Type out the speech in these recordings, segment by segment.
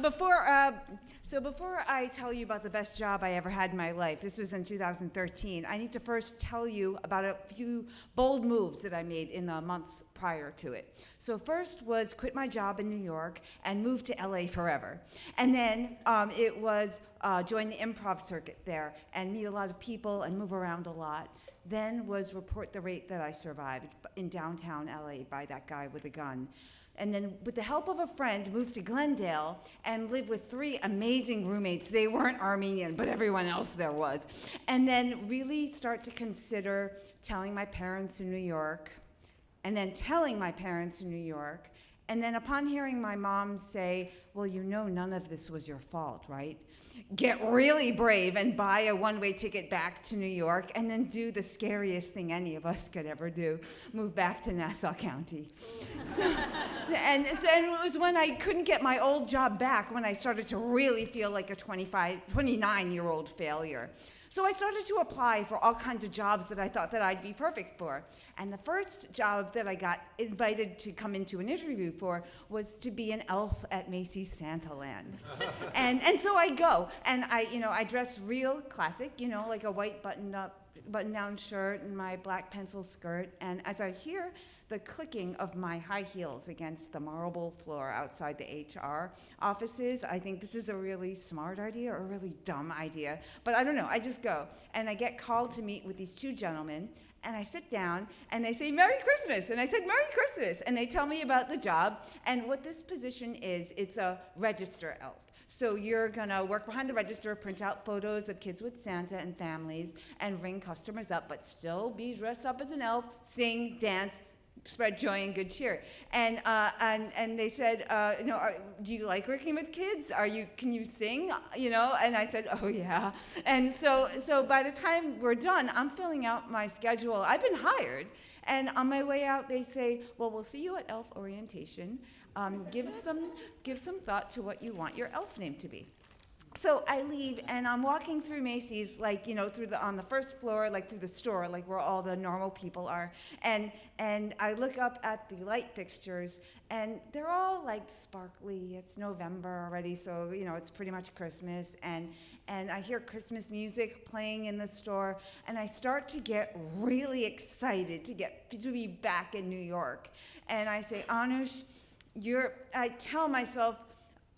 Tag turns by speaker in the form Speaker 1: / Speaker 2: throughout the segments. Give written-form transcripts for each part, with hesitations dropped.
Speaker 1: Before I tell you about the best job I ever had in my life, this was in 2013, I need to first tell you about a few bold moves that I made in the months prior to it. So first was quit my job in New York and move to LA forever. And then it was join the improv circuit there and meet a lot of people and move around a lot. Then was report the rape that I survived in downtown LA by that guy with a gun. And then with the help of a friend, moved to Glendale and lived with 3 amazing roommates. They weren't Armenian, but everyone else there was. And then really start to consider telling my parents in New York, and then telling my parents in New York. And then upon hearing my mom say, well, you know none of this was your fault, right? Get really brave and buy a one-way ticket back to New York, and then do the scariest thing any of us could ever do, move back to Nassau County. And it was when I couldn't get my old job back when I started to really feel like a 29-year-old failure. So I started to apply for all kinds of jobs that I thought that I'd be perfect for. And the first job that I got invited to come into an interview for was to be an elf at Macy's Santaland. and so I go, and I dress real classic, like a white button-down shirt and my black pencil skirt. And as I hear the clicking of my high heels against the marble floor outside the HR offices, I think this is a really smart idea or a really dumb idea. But I don't know, I just go. And I get called to meet with these 2 gentlemen, and I sit down, and they say, Merry Christmas. And I said, Merry Christmas. And they tell me about the job. And what this position is, it's a register elf. So you're gonna work behind the register, print out photos of kids with Santa and families, and ring customers up, but still be dressed up as an elf, sing, dance, spread joy and good cheer. And they said, do you like working with kids? Can you sing? And I said, oh yeah. And so by the time we're done, I'm filling out my schedule. I've been hired. And on my way out, they say, well, we'll see you at elf orientation. Give some thought to what you want your elf name to be. So I leave, and I'm walking through Macy's, on the first floor, through the store, where all the normal people are. And I look up at the light fixtures, and they're all sparkly. It's November already, so it's pretty much Christmas. And I hear Christmas music playing in the store, and I start to get really excited to be back in New York. And I say, Anoush, I tell myself,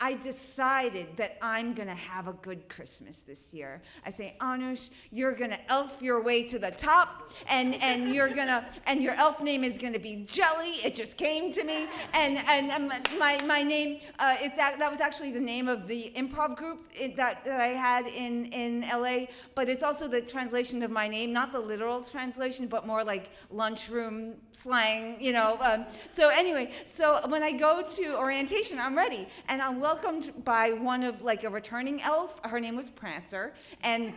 Speaker 1: I decided that I'm gonna have a good Christmas this year. I say, Anoush, you're gonna elf your way to the top, and your elf name is gonna be Jelly. It just came to me, and my name, that was actually the name of the improv group that I had in LA, but it's also the translation of my name, not the literal translation, but more like lunchroom slang, So anyway, so when I go to orientation, I'm ready, and I'm welcomed by one of a returning elf. Her name was Prancer, and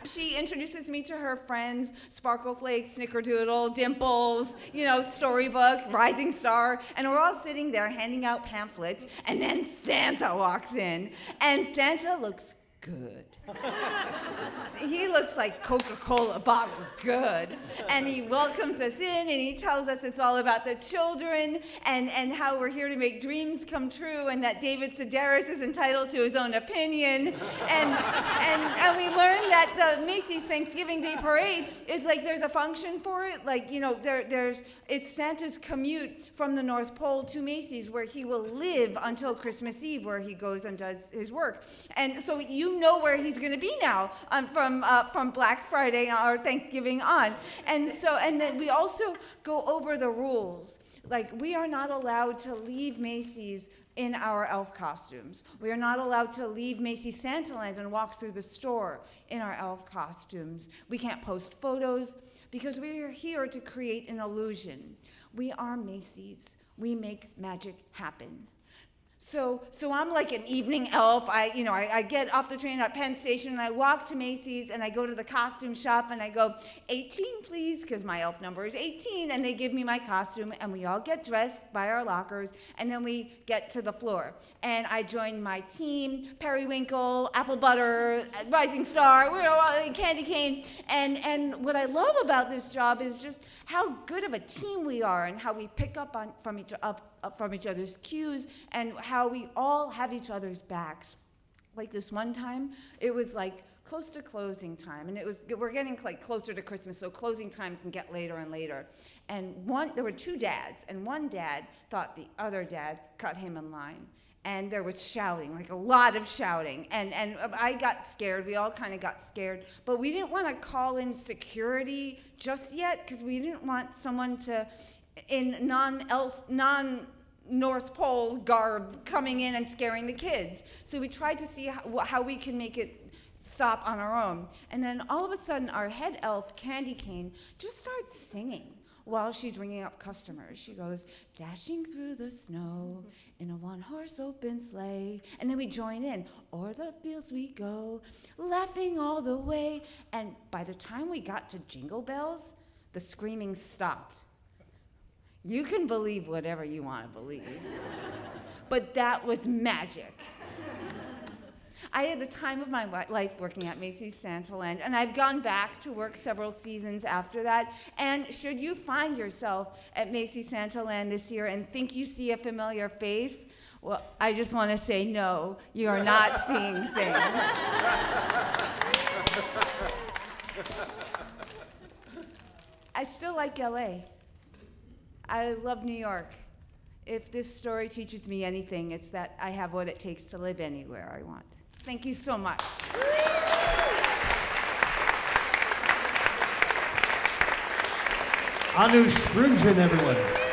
Speaker 1: she introduces me to her friends, Sparkle Flake, Snickerdoodle, Dimples, Storybook, Rising Star, and we're all sitting there handing out pamphlets, and then Santa walks in, and Santa looks good. He looks like Coca-Cola bottle good. And he welcomes us in, and he tells us it's all about the children and how we're here to make dreams come true, and that David Sedaris is entitled to his own opinion. And we learned that the Macy's Thanksgiving Day Parade is there's a function for it. It's Santa's commute from the North Pole to Macy's, where he will live until Christmas Eve, where he goes and does his work. And so where he's going to be now from Black Friday or Thanksgiving on. And then we also go over the rules. We are not allowed to leave Macy's in our elf costumes. We are not allowed to leave Macy's Santaland and walk through the store in our elf costumes. We can't post photos because we are here to create an illusion. We are Macy's. We make magic happen. So I'm like an evening elf. I get off the train at Penn Station, and I walk to Macy's, and I go to the costume shop, and I go, 18, please, because my elf number is 18, and they give me my costume, and we all get dressed by our lockers, and then we get to the floor. And I join my team, Periwinkle, Apple Butter, Rising Star, we're all Candy Cane, and what I love about this job is just how good of a team we are, and how we pick up from each other's cues and how we all have each other's backs. Like this one time, it was like close to closing time, and we're getting like closer to Christmas, so closing time can get later and later. And there were two dads, and one dad thought the other dad cut him in line. And there was shouting, like a lot of shouting. And I got scared. We all kind of got scared. But we didn't want to call in security just yet because we didn't want someone to, in non-North Pole garb, coming in and scaring the kids. So we tried to see how we can make it stop on our own. And then all of a sudden, our head elf, Candy Cane, just starts singing while she's ringing up customers. She goes, dashing through the snow in a one-horse open sleigh. And then we join in, o'er the fields we go, laughing all the way. And by the time we got to Jingle Bells, the screaming stopped. You can believe whatever you want to believe. But that was magic. I had the time of my life working at Macy's Santaland, and I've gone back to work several seasons after that. And should you find yourself at Macy's Santaland this year and think you see a familiar face, well, I just want to say no, you are not seeing things. I still like LA. I love New York. If this story teaches me anything, it's that I have what it takes to live anywhere I want. Thank you so much.
Speaker 2: Anoush, Froundjian, everyone.